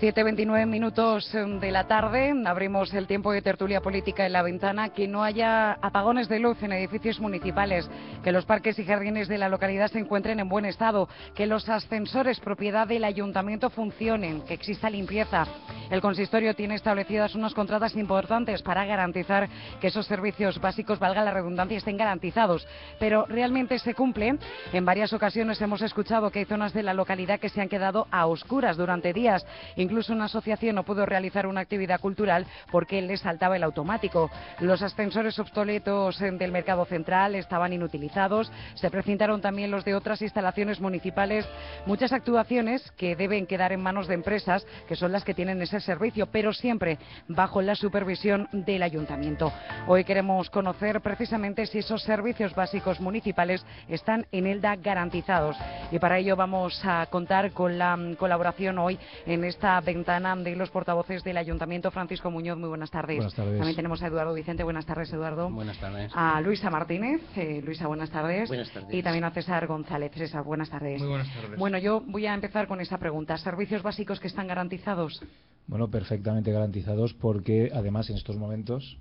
7:29 de la tarde, abrimos el tiempo de tertulia política en La Ventana. Que no haya apagones de luz en edificios municipales, que los parques y jardines de la localidad se encuentren en buen estado, que los ascensores propiedad del ayuntamiento funcionen, que exista limpieza. El consistorio tiene establecidas unas contratas importantes para garantizar que esos servicios básicos, valga la redundancia, estén garantizados. Pero realmente se cumplen. En varias ocasiones hemos escuchado que hay zonas de la localidad que se han quedado a oscuras durante días. Incluso una asociación no pudo realizar una actividad cultural porque le saltaba el automático. Los ascensores obsoletos del mercado central estaban inutilizados. Se precintaron también los de otras instalaciones municipales. Muchas actuaciones que deben quedar en manos de empresas que son las que tienen ese servicio, pero siempre bajo la supervisión del ayuntamiento. Hoy queremos conocer precisamente si esos servicios básicos municipales están en Elda garantizados. Y para ello vamos a contar con la colaboración hoy en esta ventana de los portavoces del Ayuntamiento. Francisco Muñoz, muy buenas tardes. Buenas tardes. También tenemos a Eduardo Vicente. Buenas tardes, Eduardo. Buenas tardes. A Luisa Martínez. Luisa, buenas tardes. Buenas tardes. Y también a César González. César, buenas tardes. Muy buenas tardes. Bueno, yo voy a empezar con esa pregunta. ¿Servicios básicos que están garantizados? Bueno, perfectamente garantizados, porque además en estos momentos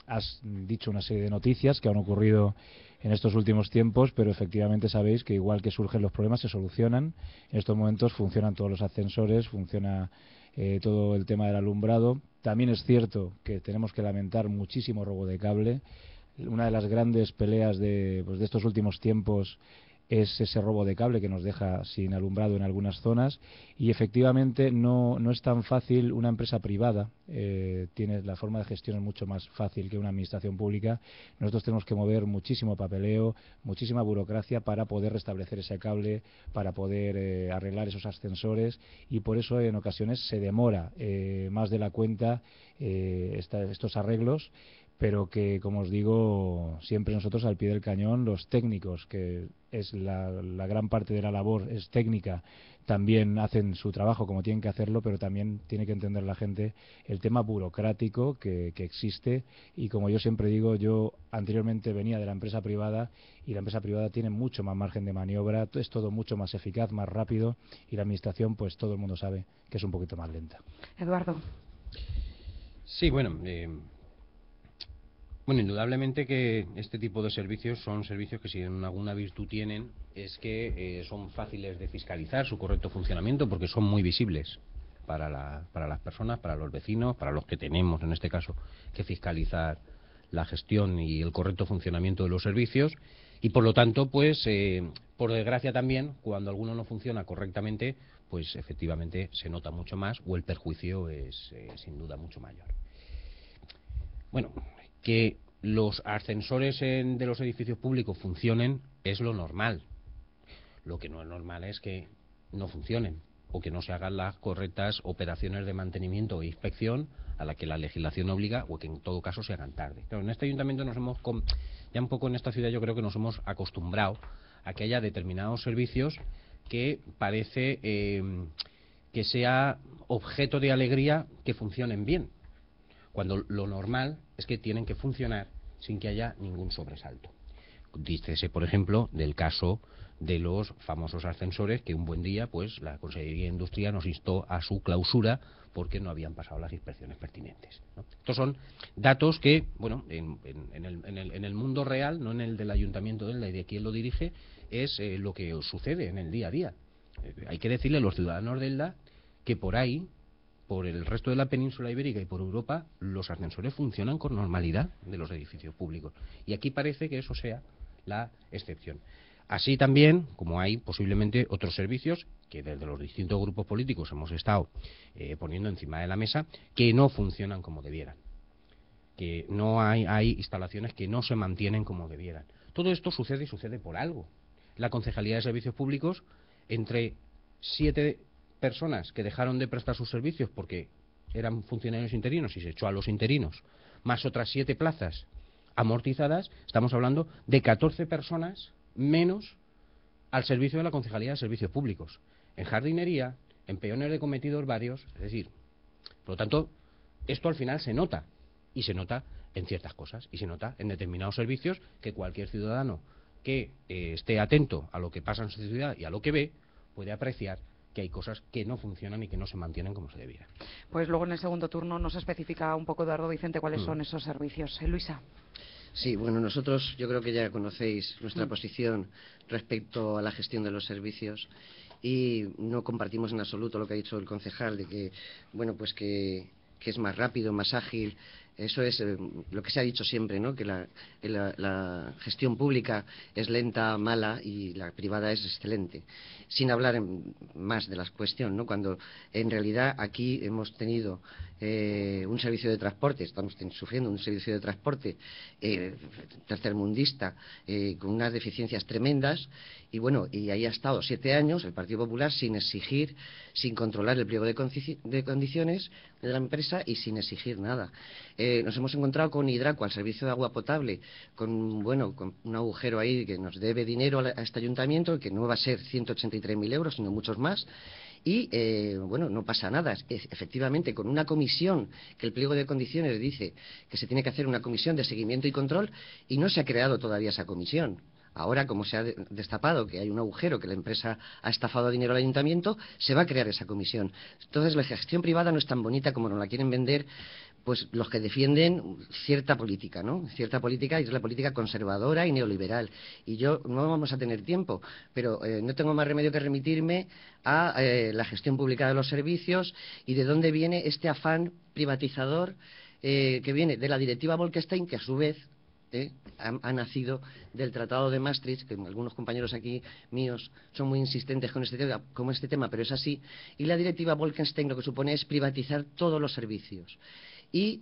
has dicho una serie de noticias que han ocurrido en estos últimos tiempos, pero efectivamente sabéis que igual que surgen los problemas se solucionan. En estos momentos funcionan todos los ascensores, funciona todo el tema del alumbrado. También es cierto que tenemos que lamentar muchísimo robo de cable. Una de las grandes peleas de estos últimos tiempos es ese robo de cable que nos deja sin alumbrado en algunas zonas, y efectivamente no es tan fácil. Una empresa privada tiene la forma de gestión es mucho más fácil que una administración pública. Nosotros tenemos que mover muchísimo papeleo, muchísima burocracia para poder restablecer ese cable, para poder arreglar esos ascensores, y por eso en ocasiones se demora más de la cuenta estos arreglos. Pero que, como os digo, siempre nosotros al pie del cañón, los técnicos, que es la gran parte de la labor, es técnica, también hacen su trabajo como tienen que hacerlo, pero también tiene que entender la gente el tema burocrático que existe. Y como yo siempre digo, yo anteriormente venía de la empresa privada, y la empresa privada tiene mucho más margen de maniobra, es todo mucho más eficaz, más rápido, y la administración, pues todo el mundo sabe que es un poquito más lenta. Eduardo. Sí, bueno, indudablemente que este tipo de servicios son servicios que, si alguna virtud tienen, es que son fáciles de fiscalizar su correcto funcionamiento, porque son muy visibles para las personas, para los vecinos, para los que tenemos, en este caso, que fiscalizar la gestión y el correcto funcionamiento de los servicios. Y por lo tanto, pues, por desgracia también, cuando alguno no funciona correctamente, pues efectivamente se nota mucho más, o el perjuicio es sin duda mucho mayor. Bueno, que los ascensores de los edificios públicos funcionen es lo normal. Lo que no es normal es que no funcionen, o que no se hagan las correctas operaciones de mantenimiento e inspección a la que la legislación obliga, o que en todo caso se hagan tarde. Claro, en este ayuntamiento ya un poco en esta ciudad, yo creo que nos hemos acostumbrado a que haya determinados servicios que parece que sea objeto de alegría que funcionen bien, cuando lo normal es que tienen que funcionar sin que haya ningún sobresalto. Dícese, por ejemplo, del caso de los famosos ascensores, que un buen día, pues, la Consejería de Industria nos instó a su clausura porque no habían pasado las inspecciones pertinentes, ¿no? Estos son datos que, bueno, en el mundo real, no en el del Ayuntamiento de Elda y de quien lo dirige, es lo que sucede en el día a día. Hay que decirle a los ciudadanos de Elda que por ahí, por el resto de la península ibérica y por Europa, los ascensores funcionan con normalidad de los edificios públicos. Y aquí parece que eso sea la excepción. Así también, como hay posiblemente otros servicios que desde los distintos grupos políticos hemos estado poniendo encima de la mesa, que no funcionan como debieran. Que no hay instalaciones que no se mantienen como debieran. Todo esto sucede, y sucede por algo. La Concejalía de Servicios Públicos, entre 7 personas que dejaron de prestar sus servicios porque eran funcionarios interinos y se echó a los interinos, más otras 7 plazas amortizadas, estamos hablando de 14 personas menos al servicio de la Concejalía de Servicios Públicos, en jardinería, en peones de cometidos varios. Es decir, por lo tanto, esto al final se nota, y se nota en ciertas cosas, y se nota en determinados servicios que cualquier ciudadano que esté atento a lo que pasa en su ciudad y a lo que ve, puede apreciar que hay cosas que no funcionan y que no se mantienen como se debiera. Pues luego en el segundo turno nos especifica un poco, Eduardo Vicente, cuáles son esos servicios. Luisa. Sí, bueno, nosotros yo creo que ya conocéis nuestra posición respecto a la gestión de los servicios y no compartimos en absoluto lo que ha dicho el concejal de que, bueno, pues que es más rápido, más ágil. Eso es lo que se ha dicho siempre, ¿no? Que la gestión pública es lenta, mala y la privada es excelente. Sin hablar más de la cuestión, ¿no? Cuando en realidad aquí hemos tenido un servicio de transporte, estamos sufriendo un servicio de transporte tercermundista con unas deficiencias tremendas y bueno, y ahí ha estado 7 años el Partido Popular sin exigir, sin controlar el pliego de condiciones de la empresa y sin exigir nada. Nos hemos encontrado con Hidraco, al servicio de agua potable, con un agujero ahí que nos debe dinero a este ayuntamiento, que no va a ser 183.000 euros, sino muchos más. Y, no pasa nada. Efectivamente, con una comisión, que el pliego de condiciones dice que se tiene que hacer una comisión de seguimiento y control, y no se ha creado todavía esa comisión. Ahora, como se ha destapado que hay un agujero, que la empresa ha estafado dinero al ayuntamiento, se va a crear esa comisión. Entonces, la gestión privada no es tan bonita como nos la quieren vender pues los que defienden cierta política, ¿no? Cierta política, y es la política conservadora y neoliberal. Y yo no vamos a tener tiempo, pero no tengo más remedio que remitirme a la gestión pública de los servicios y de dónde viene este afán privatizador que viene de la directiva Bolkestein, que a su vez ha nacido del Tratado de Maastricht, que algunos compañeros aquí míos son muy insistentes con este tema, pero es así, y la directiva Bolkestein lo que supone es privatizar todos los servicios y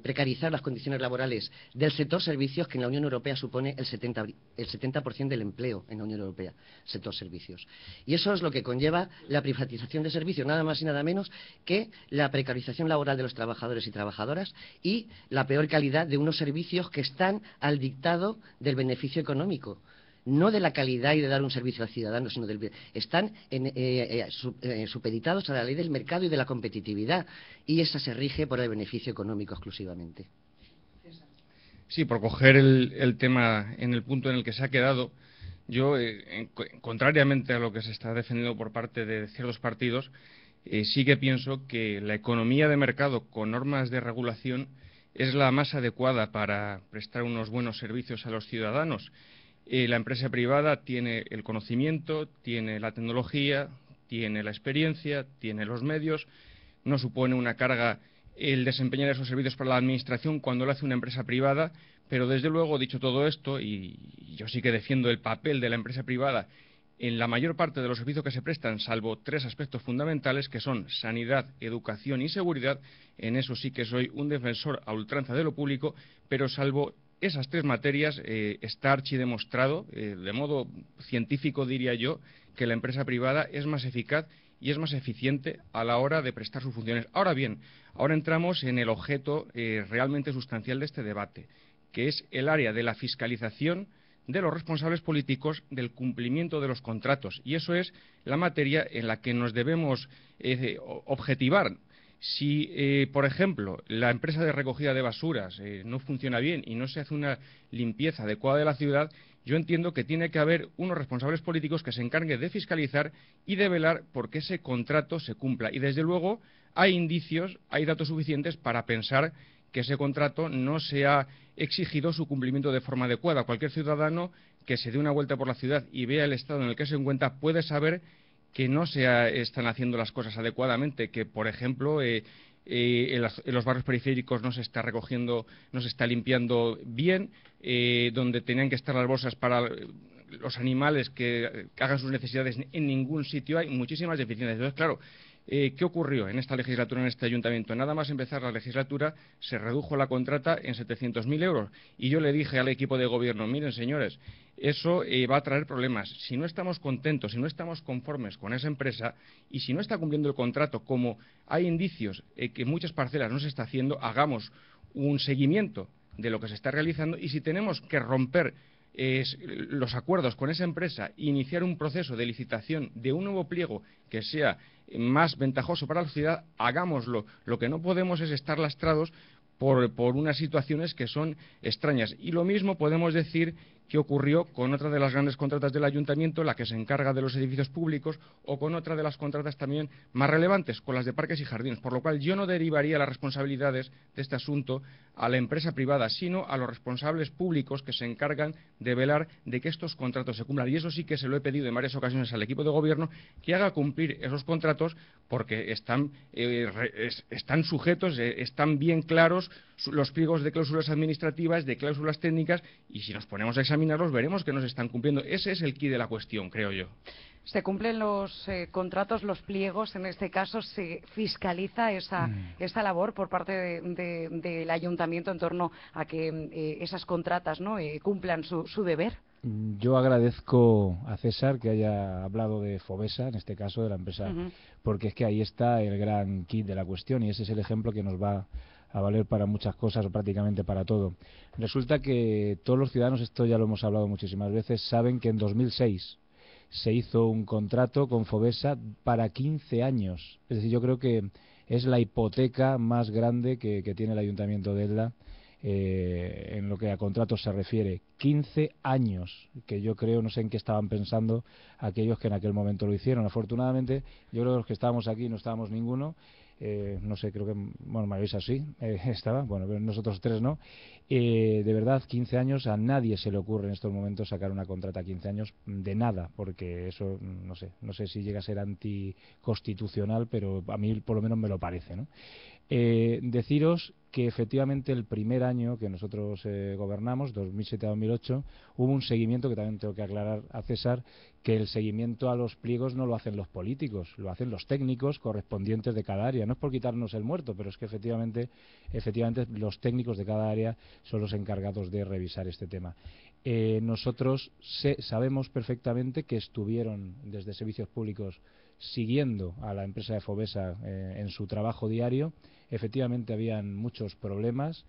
precarizar las condiciones laborales del sector servicios, que en la Unión Europea supone el 70% del empleo en la Unión Europea, sector servicios. Y eso es lo que conlleva la privatización de servicios, nada más y nada menos que la precarización laboral de los trabajadores y trabajadoras y la peor calidad de unos servicios que están al dictado del beneficio económico. No de la calidad y de dar un servicio al ciudadano, sino están supeditados a la ley del mercado y de la competitividad, y esa se rige por el beneficio económico exclusivamente. Sí, por coger el tema en el punto en el que se ha quedado, yo, contrariamente a lo que se está defendiendo por parte de ciertos partidos, sí que pienso que la economía de mercado con normas de regulación es la más adecuada para prestar unos buenos servicios a los ciudadanos. La empresa privada tiene el conocimiento, tiene la tecnología, tiene la experiencia, tiene los medios. No supone una carga el desempeñar esos servicios para la administración cuando lo hace una empresa privada, pero desde luego, dicho todo esto, y yo sí que defiendo el papel de la empresa privada en la mayor parte de los servicios que se prestan, salvo 3 aspectos fundamentales, que son sanidad, educación y seguridad. En eso sí que soy un defensor a ultranza de lo público, pero salvo esas 3 materias está archidemostrado, de modo científico diría yo, que la empresa privada es más eficaz y es más eficiente a la hora de prestar sus funciones. Ahora bien, ahora entramos en el objeto realmente sustancial de este debate, que es el área de la fiscalización de los responsables políticos del cumplimiento de los contratos. Y eso es la materia en la que nos debemos objetivar. Si, por ejemplo, la empresa de recogida de basuras no funciona bien y no se hace una limpieza adecuada de la ciudad, yo entiendo que tiene que haber unos responsables políticos que se encarguen de fiscalizar y de velar por que ese contrato se cumpla. Y, desde luego, hay indicios, hay datos suficientes para pensar que ese contrato no se ha exigido su cumplimiento de forma adecuada. Cualquier ciudadano que se dé una vuelta por la ciudad y vea el estado en el que se encuentra puede saber que no se están haciendo las cosas adecuadamente, que, por ejemplo, en los barrios periféricos no se está recogiendo, no se está limpiando bien, donde tenían que estar las bolsas para los animales que hagan sus necesidades, en ningún sitio hay muchísimas deficiencias. Entonces, claro, ¿qué ocurrió en esta legislatura, en este ayuntamiento? Nada más empezar la legislatura, se redujo la contrata en 700.000 euros. Y yo le dije al equipo de gobierno, miren, señores, eso va a traer problemas. Si no estamos contentos, si no estamos conformes con esa empresa y si no está cumpliendo el contrato, como hay indicios que en muchas parcelas no se está haciendo, hagamos un seguimiento de lo que se está realizando, y si tenemos que romper los acuerdos con esa empresa e iniciar un proceso de licitación de un nuevo pliego que sea más ventajoso para la ciudad, hagámoslo. Lo que no podemos es estar lastrados por unas situaciones que son extrañas. Y lo mismo podemos decir qué ocurrió con otra de las grandes contratas del ayuntamiento, la que se encarga de los edificios públicos, o con otra de las contratas también más relevantes, con las de parques y jardines. Por lo cual yo no derivaría las responsabilidades de este asunto a la empresa privada, sino a los responsables públicos que se encargan de velar de que estos contratos se cumplan. Y eso sí que se lo he pedido en varias ocasiones al equipo de gobierno, que haga cumplir esos contratos, porque están sujetos, están bien claros los pliegos de cláusulas administrativas, de cláusulas técnicas, y si nos ponemos a examinarlos veremos que no se están cumpliendo. Ese es el quid de la cuestión, creo yo. ¿Se cumplen los contratos, los pliegos? En este caso, ¿se fiscaliza esa labor por parte del ayuntamiento en torno a que esas contratas, ¿no?, cumplan su deber? Yo agradezco a César que haya hablado de Fovesa, en este caso de la empresa, porque es que ahí está el gran kit de la cuestión y ese es el ejemplo que nos va a valer para muchas cosas o prácticamente para todo. Resulta que todos los ciudadanos, esto ya lo hemos hablado muchísimas veces, saben que en 2006 se hizo un contrato con Fovesa para 15 años. Es decir, yo creo que es la hipoteca más grande que tiene el Ayuntamiento de Elda en lo que a contratos se refiere. 15 años, que yo creo, no sé en qué estaban pensando aquellos que en aquel momento lo hicieron. Afortunadamente, yo creo que los que estábamos aquí no estábamos ninguno. No sé, creo que, bueno, Marisa sí estaba, bueno, pero nosotros tres no. De verdad, 15 años, a nadie se le ocurre en estos momentos sacar una contrata a 15 años de nada, porque eso, no sé si llega a ser anticonstitucional, pero a mí por lo menos me lo parece, ¿no? Deciros que efectivamente el primer año que nosotros gobernamos, 2007 a 2008, hubo un seguimiento que también tengo que aclarar a César, que el seguimiento a los pliegos no lo hacen los políticos, lo hacen los técnicos correspondientes de cada área. No es por quitarnos el muerto, pero es que efectivamente los técnicos de cada área son los encargados de revisar este tema. Nosotros sabemos perfectamente que estuvieron desde Servicios Públicos siguiendo a la empresa de Fovesa en su trabajo diario. Efectivamente habían muchos problemas,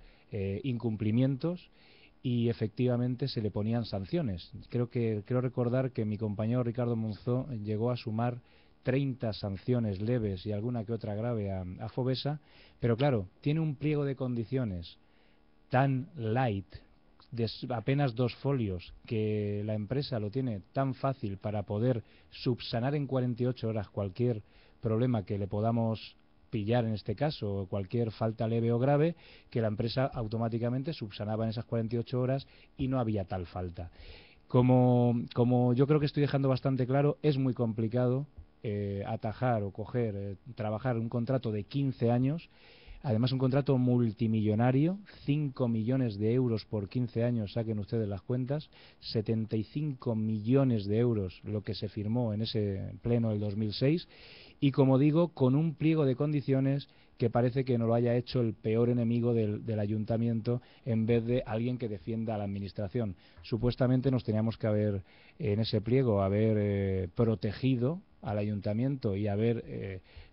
incumplimientos, y efectivamente se le ponían sanciones. Creo recordar que mi compañero Ricardo Monzó llegó a sumar 30 sanciones leves y alguna que otra grave a Fovesa, pero claro, tiene un pliego de condiciones tan light, de apenas 2 folios, que la empresa lo tiene tan fácil para poder subsanar en 48 horas cualquier problema que le podamos pillar en este caso, cualquier falta leve o grave, que la empresa automáticamente subsanaba en esas 48 horas y no había tal falta. Como yo creo que estoy dejando bastante claro, es muy complicado atajar o trabajar un contrato de 15 años. Además, un contrato multimillonario, 5 millones de euros por 15 años, saquen ustedes las cuentas, 75 millones de euros lo que se firmó en ese pleno del 2006, y como digo, con un pliego de condiciones que parece que no lo haya hecho el peor enemigo del ayuntamiento en vez de alguien que defienda a la administración. Supuestamente nos teníamos que haber, en ese pliego, protegido al ayuntamiento y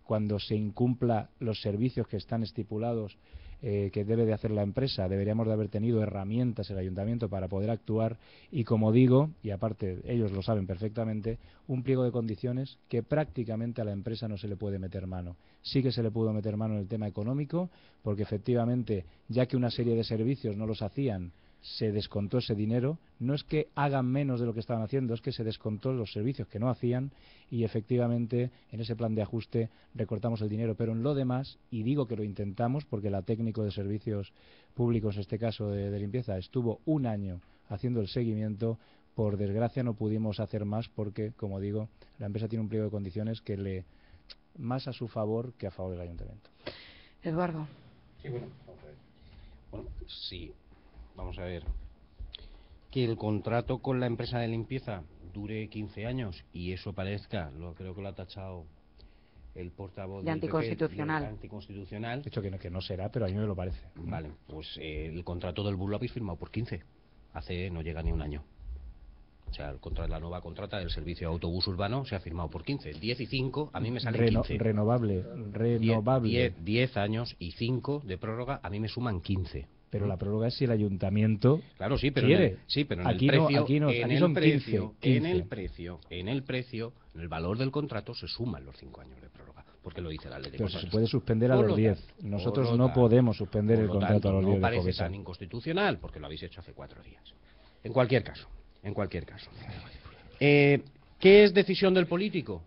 cuando se incumpla los servicios que están estipulados que debe de hacer la empresa, deberíamos de haber tenido herramientas el ayuntamiento para poder actuar y, como digo, y aparte ellos lo saben perfectamente, un pliego de condiciones que prácticamente a la empresa no se le puede meter mano. Sí que se le pudo meter mano en el tema económico, porque efectivamente, ya que una serie de servicios no los hacían, se descontó ese dinero. No es que hagan menos de lo que estaban haciendo, es que se descontó los servicios que no hacían y efectivamente en ese plan de ajuste recortamos el dinero, pero en lo demás, y digo que lo intentamos porque la técnico de servicios públicos, en este caso de limpieza, estuvo un año haciendo el seguimiento. Por desgracia no pudimos hacer más porque, como digo, la empresa tiene un pliego de condiciones que le más a su favor que a favor del ayuntamiento. Eduardo. Sí, bueno, vamos a ver. Bueno, sí. Vamos a ver, que el contrato con la empresa de limpieza dure 15 años y eso parezca, creo que lo ha tachado el portavoz de anticonstitucional. De anticonstitucional. De hecho, que no será, pero a mí me lo parece. Vale, pues el contrato del BUS lo habéis firmado por 15, no llega ni un año. O sea, la nueva contrata del servicio de autobús urbano se ha firmado por 15. 10 y 5, a mí me salen 15. Renovable. 10 años y 5 de prórroga, a mí me suman 15. Pero la prórroga es si el ayuntamiento claro, sí, pero quiere. En el precio, en el valor del contrato se suman los 5 años de prórroga, porque lo dice la ley de pero contratos. se puede suspender a los 10. Nosotros no podemos suspender el contrato a los 10 no de parece Fovesa. tan inconstitucional, porque lo habéis hecho hace 4 días. En cualquier caso, En cualquier caso. ¿Qué es decisión del político?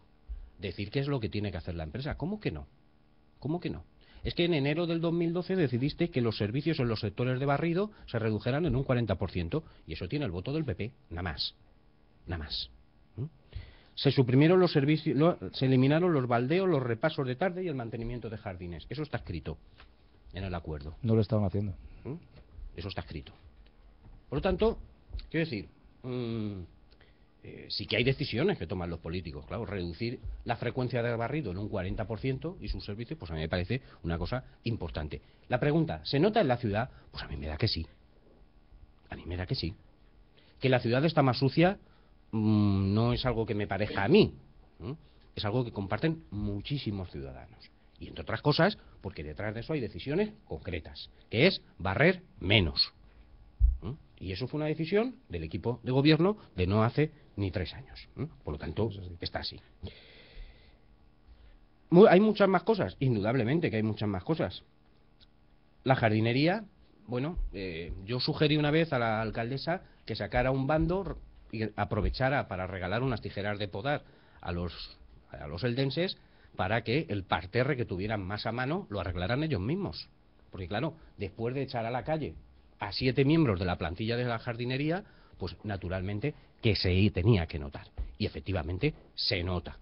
Decir qué es lo que tiene que hacer la empresa. ¿Cómo que no? ¿Cómo que no? Es que en enero del 2012 decidiste que los servicios en los sectores de barrido se redujeran en un 40%, y eso tiene el voto del PP, nada más. Nada más. Se suprimieron los servicios, se eliminaron los baldeos, los repasos de tarde y el mantenimiento de jardines. Eso está escrito en el acuerdo. No lo estaban haciendo. Eso está escrito. Por lo tanto, quiero decir, sí que hay decisiones que toman los políticos. Claro, reducir la frecuencia de barrido en un 40% y sus servicios, pues a mí me parece una cosa importante. La pregunta, ¿se nota en la ciudad? Pues a mí me da que sí. A mí me da que sí. Que la ciudad está más sucia no es algo que me parezca a mí. Es algo que comparten muchísimos ciudadanos. Y entre otras cosas, porque detrás de eso hay decisiones concretas, que es barrer menos. Y eso fue una decisión del equipo de gobierno de no hace ni 3 años. Por lo tanto, está así. Hay muchas más cosas, indudablemente que hay muchas más cosas. La jardinería, bueno, yo sugerí una vez a la alcaldesa que sacara un bando y aprovechara para regalar unas tijeras de podar a los eldenses para que el parterre que tuvieran más a mano lo arreglaran ellos mismos. Porque claro, después de echar a la calle a 7 miembros de la plantilla de la jardinería, pues naturalmente que se tenía que notar. Y efectivamente se nota.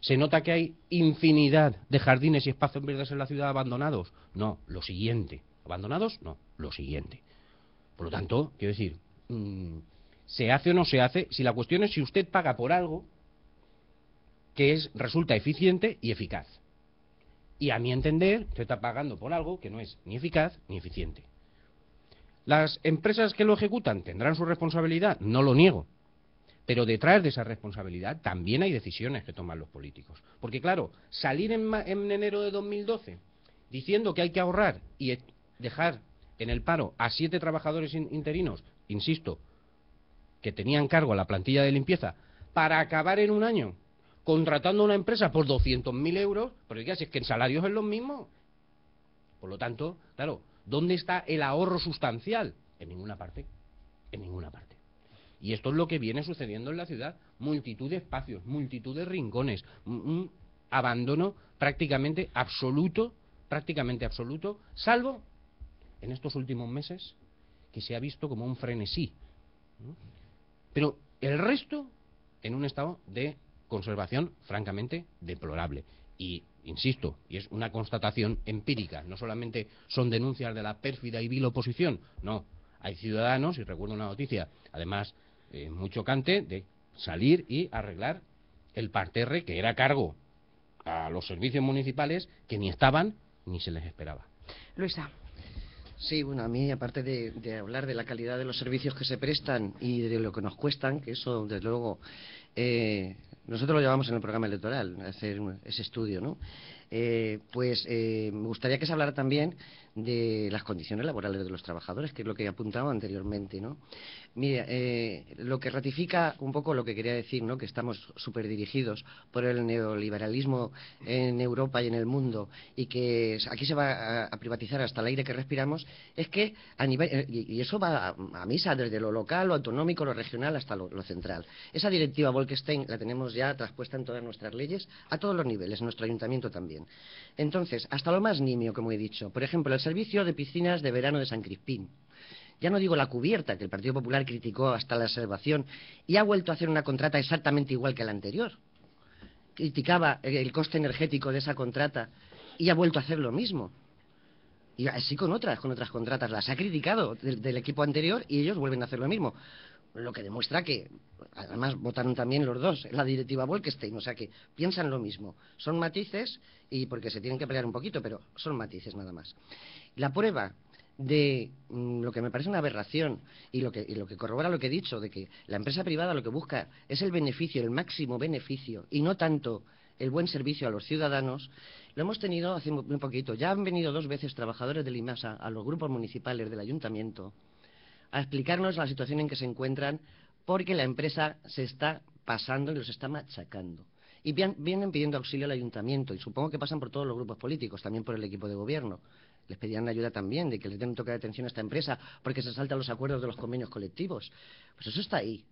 ¿Se nota que hay infinidad de jardines y espacios verdes en la ciudad abandonados? No, lo siguiente. ¿Abandonados? No, lo siguiente. Por lo tanto, quiero decir, ¿se hace o no se hace? Si la cuestión es si usted paga por algo que resulta eficiente y eficaz. Y a mi entender, usted está pagando por algo que no es ni eficaz ni eficiente. ¿Las empresas que lo ejecutan tendrán su responsabilidad? No lo niego. Pero detrás de esa responsabilidad también hay decisiones que toman los políticos. Porque claro, salir en enero de 2012 diciendo que hay que ahorrar y dejar en el paro a 7 trabajadores interinos, insisto, que tenían cargo a la plantilla de limpieza, para acabar en un año contratando a una empresa por 200.000 euros, porque ya si es que en salarios es lo mismo. Por lo tanto, claro, ¿dónde está el ahorro sustancial? En ninguna parte. En ninguna parte. Y esto es lo que viene sucediendo en la ciudad. Multitud de espacios, multitud de rincones, un abandono prácticamente absoluto, salvo en estos últimos meses, que se ha visto como un frenesí. Pero el resto en un estado de conservación francamente deplorable. Y insisto, y es una constatación empírica, no solamente son denuncias de la pérfida y vil oposición, no, hay ciudadanos, y recuerdo una noticia, además muy chocante, de salir y arreglar el parterre que era a cargo a los servicios municipales, que ni estaban ni se les esperaba. Luisa. Sí, bueno, a mí, aparte de hablar de la calidad de los servicios que se prestan y de lo que nos cuestan, que eso, desde luego, nosotros lo llevamos en el programa electoral, hacer ese estudio, ¿no? Me gustaría que se hablara también de las condiciones laborales de los trabajadores, que es lo que he apuntado anteriormente, ¿no? Mire, lo que ratifica un poco lo que quería decir, ¿no? Que estamos súper dirigidos por el neoliberalismo en Europa y en el mundo, y que aquí se va a privatizar hasta el aire que respiramos, es que a nivel, y eso va a misa desde lo local, lo autonómico, lo regional hasta lo central. Esa directiva Bolkestein la tenemos ya traspuesta en todas nuestras leyes, a todos los niveles, en nuestro ayuntamiento también. Entonces, hasta lo más nimio, como he dicho, por ejemplo, el servicio de piscinas de verano de San Crispín. Ya no digo la cubierta, que el Partido Popular criticó hasta la salvación, y ha vuelto a hacer una contrata exactamente igual que la anterior. Criticaba el coste energético de esa contrata y ha vuelto a hacer lo mismo. Y así con otras contratas. Las ha criticado del equipo anterior y ellos vuelven a hacer lo mismo. Lo que demuestra que, además, votaron también los dos en la directiva Bolkestein, o sea que piensan lo mismo. Son matices, y porque se tienen que pelear un poquito, pero son matices nada más. La prueba de lo que me parece una aberración y lo que corrobora lo que he dicho, de que la empresa privada lo que busca es el beneficio, el máximo beneficio, y no tanto el buen servicio a los ciudadanos, lo hemos tenido hace muy poquito. Ya han venido 2 veces trabajadores del IMASA a los grupos municipales del ayuntamiento a explicarnos la situación en que se encuentran, porque la empresa se está pasando y los está machacando. Y vienen pidiendo auxilio al ayuntamiento, y supongo que pasan por todos los grupos políticos, también por el equipo de gobierno. Les pedían ayuda también, de que les den un toque de atención a esta empresa, porque se saltan los acuerdos de los convenios colectivos. Pues eso está ahí.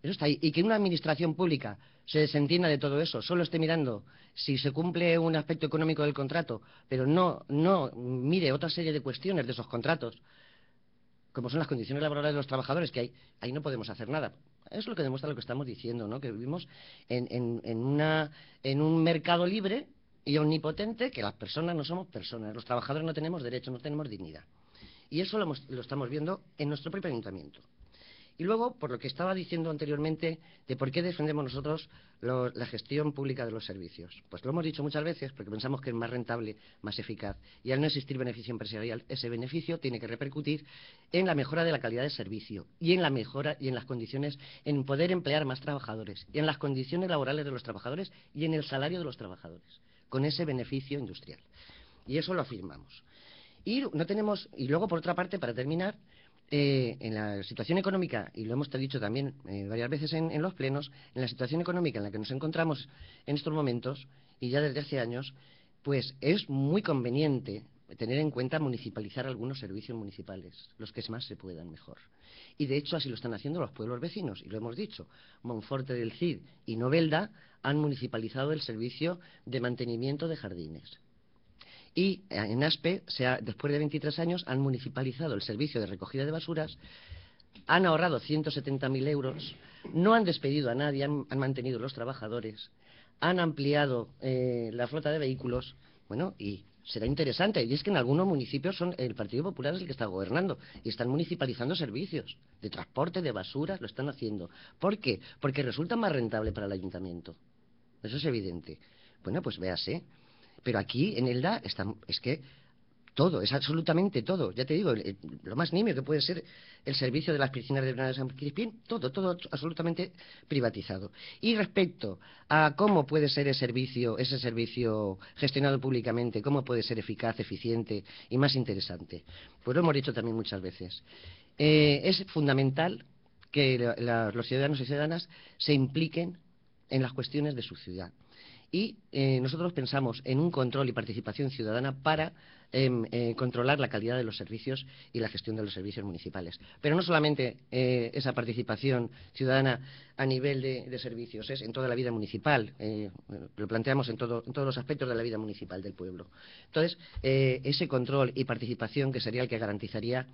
Eso está ahí. Y que una administración pública se desentienda de todo eso, solo esté mirando si se cumple un aspecto económico del contrato, pero no mire otra serie de cuestiones de esos contratos, como son las condiciones laborales de los trabajadores, que ahí no podemos hacer nada. Eso es lo que demuestra lo que estamos diciendo, ¿no? Que vivimos en un mercado libre y omnipotente, que las personas no somos personas, los trabajadores no tenemos derechos, no tenemos dignidad. Y eso lo estamos viendo en nuestro propio ayuntamiento. Y luego, por lo que estaba diciendo anteriormente, de por qué defendemos nosotros la gestión pública de los servicios. Pues lo hemos dicho muchas veces, porque pensamos que es más rentable, más eficaz. Y al no existir beneficio empresarial, ese beneficio tiene que repercutir en la mejora de la calidad del servicio, y en la mejora y en las condiciones, en poder emplear más trabajadores, y en las condiciones laborales de los trabajadores, y en el salario de los trabajadores, con ese beneficio industrial. Y eso lo afirmamos. Y luego, por otra parte, para terminar, en la situación económica, y lo hemos dicho también varias veces en los plenos, en la situación económica en la que nos encontramos en estos momentos, y ya desde hace años, pues es muy conveniente tener en cuenta municipalizar algunos servicios municipales, los que más se puedan mejor. Y de hecho así lo están haciendo los pueblos vecinos, y lo hemos dicho. Monforte del Cid y Novelda han municipalizado el servicio de mantenimiento de jardines. Y en Aspe, después de 23 años, han municipalizado el servicio de recogida de basuras, han ahorrado 170.000 euros, no han despedido a nadie, han mantenido los trabajadores, han ampliado la flota de vehículos. Bueno, y será interesante. Y es que en algunos municipios el Partido Popular es el que está gobernando y están municipalizando servicios de transporte, de basuras, lo están haciendo. ¿Por qué? Porque resulta más rentable para el ayuntamiento. Eso es evidente. Bueno, pues véase. Pero aquí, en Elda, es que todo, es absolutamente todo. Ya te digo, lo más nimio que puede ser el servicio de las piscinas de verano de San Crispín, todo absolutamente privatizado. Y respecto a cómo puede ser ese servicio gestionado públicamente, cómo puede ser eficaz, eficiente y más interesante, pues lo hemos dicho también muchas veces. Es fundamental que los ciudadanos y ciudadanas se impliquen en las cuestiones de su ciudad. Y nosotros pensamos en un control y participación ciudadana para controlar la calidad de los servicios y la gestión de los servicios municipales. Pero no solamente esa participación ciudadana a nivel de servicios, es en toda la vida municipal. Lo planteamos en todos los aspectos de la vida municipal del pueblo. Entonces, ese control y participación que sería el que garantizaría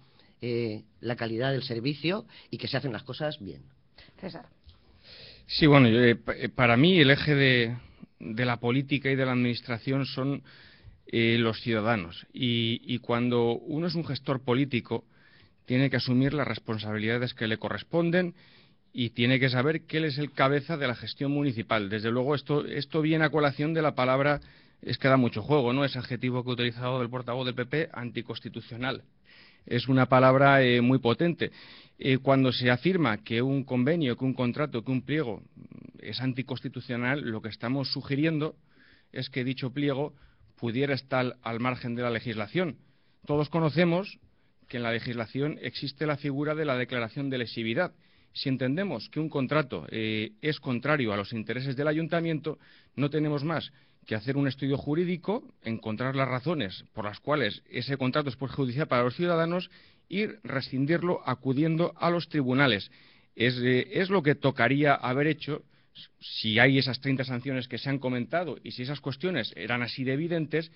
la calidad del servicio y que se hacen las cosas bien. César. Sí, bueno, para mí el eje de la política y de la administración son los ciudadanos. Y cuando uno es un gestor político, tiene que asumir las responsabilidades que le corresponden y tiene que saber que él es el cabeza de la gestión municipal. Desde luego, esto viene a colación de la palabra, es que da mucho juego, ¿no? Ese adjetivo que ha utilizado el portavoz del PP, anticonstitucional. Es una palabra muy potente. Cuando se afirma que un convenio, que un contrato, que un pliego es anticonstitucional, lo que estamos sugiriendo es que dicho pliego pudiera estar al margen de la legislación. Todos conocemos que en la legislación existe la figura de la declaración de lesividad. Si entendemos que un contrato es contrario a los intereses del ayuntamiento, no tenemos más que hacer un estudio jurídico, encontrar las razones por las cuales ese contrato es perjudicial para los ciudadanos y rescindirlo acudiendo a los tribunales. Es lo que tocaría haber hecho si hay esas 30 sanciones que se han comentado y si esas cuestiones eran así de evidentes.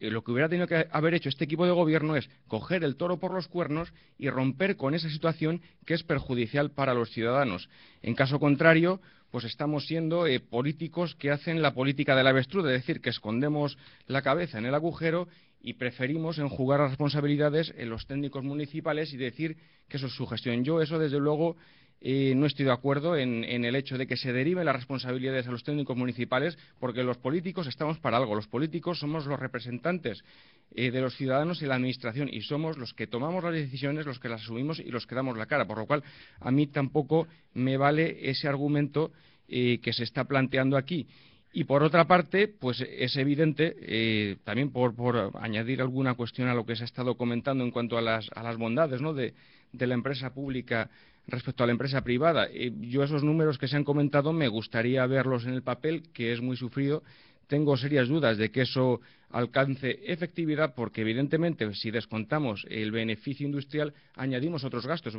Lo que hubiera tenido que haber hecho este equipo de gobierno es coger el toro por los cuernos y romper con esa situación que es perjudicial para los ciudadanos. En caso contrario, pues estamos siendo políticos que hacen la política del avestruz, es decir, que escondemos la cabeza en el agujero y preferimos enjugar las responsabilidades en los técnicos municipales y decir que eso es su gestión. Yo eso, desde luego, no estoy de acuerdo en el hecho de que se deriven las responsabilidades a los técnicos municipales, porque los políticos estamos para algo. Los políticos somos los representantes de los ciudadanos y la administración, y somos los que tomamos las decisiones, los que las asumimos y los que damos la cara. Por lo cual, a mí tampoco me vale ese argumento que se está planteando aquí. Y por otra parte, pues es evidente, también por añadir alguna cuestión a lo que se ha estado comentando en cuanto a las bondades, ¿no?, de la empresa pública respecto a la empresa privada. Yo esos números que se han comentado me gustaría verlos en el papel, que es muy sufrido tengo serias dudas de que eso alcance efectividad, porque evidentemente si descontamos el beneficio industrial añadimos otros gastos.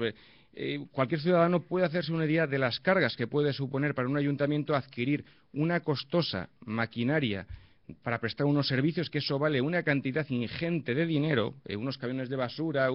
Cualquier ciudadano puede hacerse una idea de las cargas que puede suponer para un ayuntamiento adquirir una costosa maquinaria para prestar unos servicios, que eso vale una cantidad ingente de dinero, unos camiones de basura,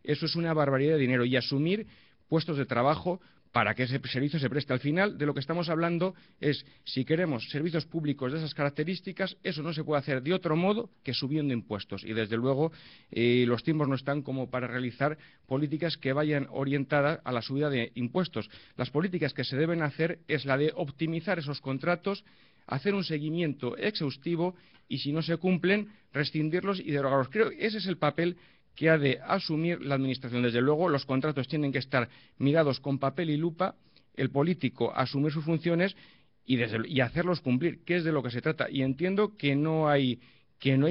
eso es una barbaridad de dinero, y asumir puestos de trabajo para que ese servicio se preste. Al final, de lo que estamos hablando es, si queremos servicios públicos de esas características, eso no se puede hacer de otro modo que subiendo impuestos. Y desde luego, los tiempos no están como para realizar políticas que vayan orientadas a la subida de impuestos. Las políticas que se deben hacer es la de optimizar esos contratos, hacer un seguimiento exhaustivo y, si no se cumplen, rescindirlos y derogarlos. Creo que ese es el papel que ha de asumir la Administración. Desde luego, los contratos tienen que estar mirados con papel y lupa, el político asumir sus funciones y hacerlos cumplir, que es de lo que se trata. Y entiendo que no hay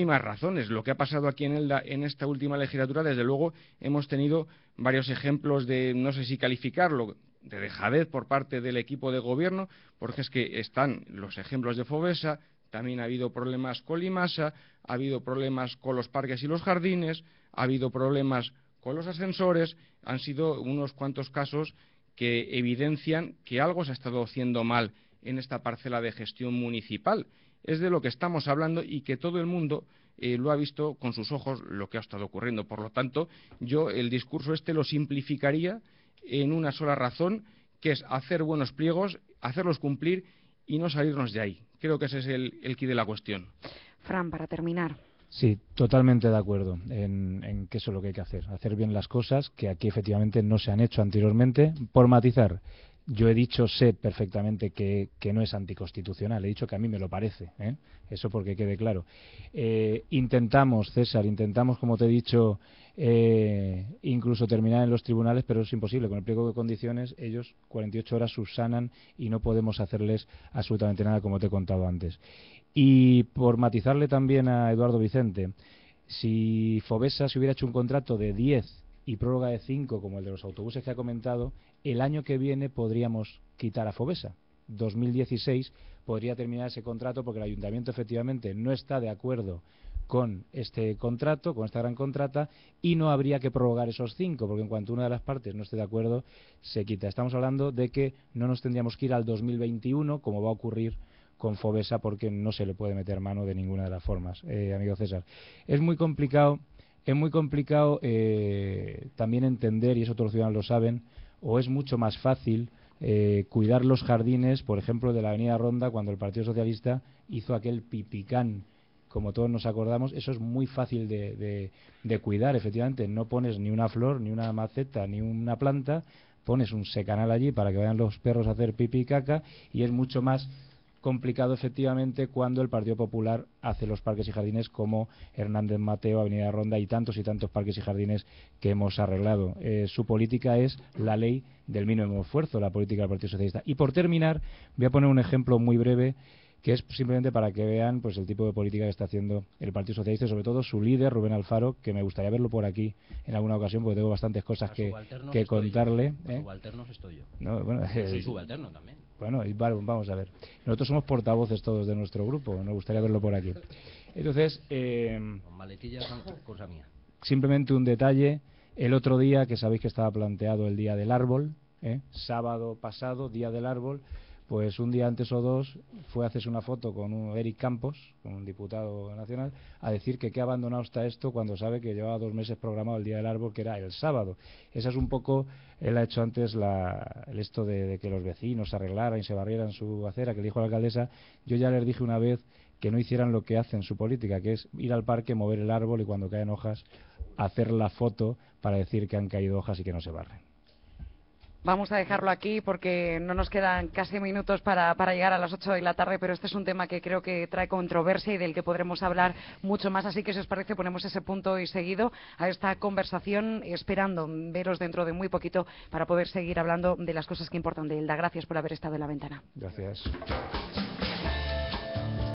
más razones. Lo que ha pasado aquí en Elda en esta última legislatura, desde luego, hemos tenido varios ejemplos de, no sé si calificarlo, de dejadez por parte del equipo de gobierno, porque es que están los ejemplos de Fovesa, también ha habido problemas con Limasa, ha habido problemas con los parques y los jardines, ha habido problemas con los ascensores. Han sido unos cuantos casos que evidencian que algo se ha estado haciendo mal en esta parcela de gestión municipal. Es de lo que estamos hablando y que todo el mundo lo ha visto con sus ojos lo que ha estado ocurriendo. Por lo tanto, yo el discurso lo simplificaría en una sola razón, que es hacer buenos pliegos, hacerlos cumplir y no salirnos de ahí. Creo que ese es el quid de la cuestión. Fran, para terminar. Sí, totalmente de acuerdo en que eso es lo que hay que hacer bien las cosas, que aquí efectivamente no se han hecho anteriormente. Por matizar, yo he dicho, sé perfectamente que no es anticonstitucional, he dicho que a mí me lo parece, eso porque quede claro. Intentamos, César, como te he dicho, incluso terminar en los tribunales, pero es imposible. Con el pliego de condiciones, ellos 48 horas subsanan y no podemos hacerles absolutamente nada, como te he contado antes. Y por matizarle también a Eduardo Vicente, si Fovesa se hubiera hecho un contrato de 10 y prórroga de 5, como el de los autobuses que ha comentado, el año que viene podríamos quitar a Fovesa. 2016 podría terminar ese contrato, porque el ayuntamiento efectivamente no está de acuerdo con este contrato, con esta gran contrata, y no habría que prorrogar esos 5, porque en cuanto una de las partes no esté de acuerdo, se quita. Estamos hablando de que no nos tendríamos que ir al 2021, como va a ocurrir con Fovesa, porque no se le puede meter mano de ninguna de las formas, amigo César. Es muy complicado también entender, y eso todos los ciudadanos lo saben, o es mucho más fácil cuidar los jardines, por ejemplo, de la Avenida Ronda, cuando el Partido Socialista hizo aquel pipicán, como todos nos acordamos. Eso es muy fácil de cuidar, efectivamente. No pones ni una flor, ni una maceta, ni una planta, pones un secanal allí para que vayan los perros a hacer pipí y caca, y es mucho más complicado efectivamente cuando el Partido Popular hace los parques y jardines como Hernández Mateo, Avenida Ronda y tantos parques y jardines que hemos arreglado. Su política es la ley del mínimo esfuerzo, la política del Partido Socialista. Y por terminar, voy a poner un ejemplo muy breve, que es simplemente para que vean pues el tipo de política que está haciendo el Partido Socialista, y sobre todo su líder, Rubén Alfaro, que me gustaría verlo por aquí en alguna ocasión, porque tengo bastantes cosas que contarle. Subalternos estoy yo. No, bueno, yo soy subalterno también. Bueno, y vamos a ver. Nosotros somos portavoces todos de nuestro grupo, nos gustaría verlo por aquí. Entonces, con maletillas son cosa mía. Simplemente un detalle. El otro día, que sabéis que estaba planteado el Día del Árbol, sábado pasado, Día del Árbol, pues un día antes o dos fue a hacerse una foto con Eric Campos, con un diputado nacional, a decir que qué abandonado está esto, cuando sabe que llevaba 2 meses programado el Día del Árbol, que era el sábado. Esa es un poco, él ha hecho antes el esto de que los vecinos se arreglaran y se barrieran su acera, que le dijo a la alcaldesa. Yo ya les dije una vez que no hicieran lo que hacen su política, que es ir al parque, mover el árbol y cuando caen hojas hacer la foto para decir que han caído hojas y que no se barren. Vamos a dejarlo aquí porque no nos quedan casi minutos para llegar a las 8 de la tarde, pero este es un tema que creo que trae controversia y del que podremos hablar mucho más, así que si os parece ponemos ese punto y seguido a esta conversación, esperando veros dentro de muy poquito para poder seguir hablando de las cosas que importan de Elda. Gracias por haber estado en La Ventana. Gracias.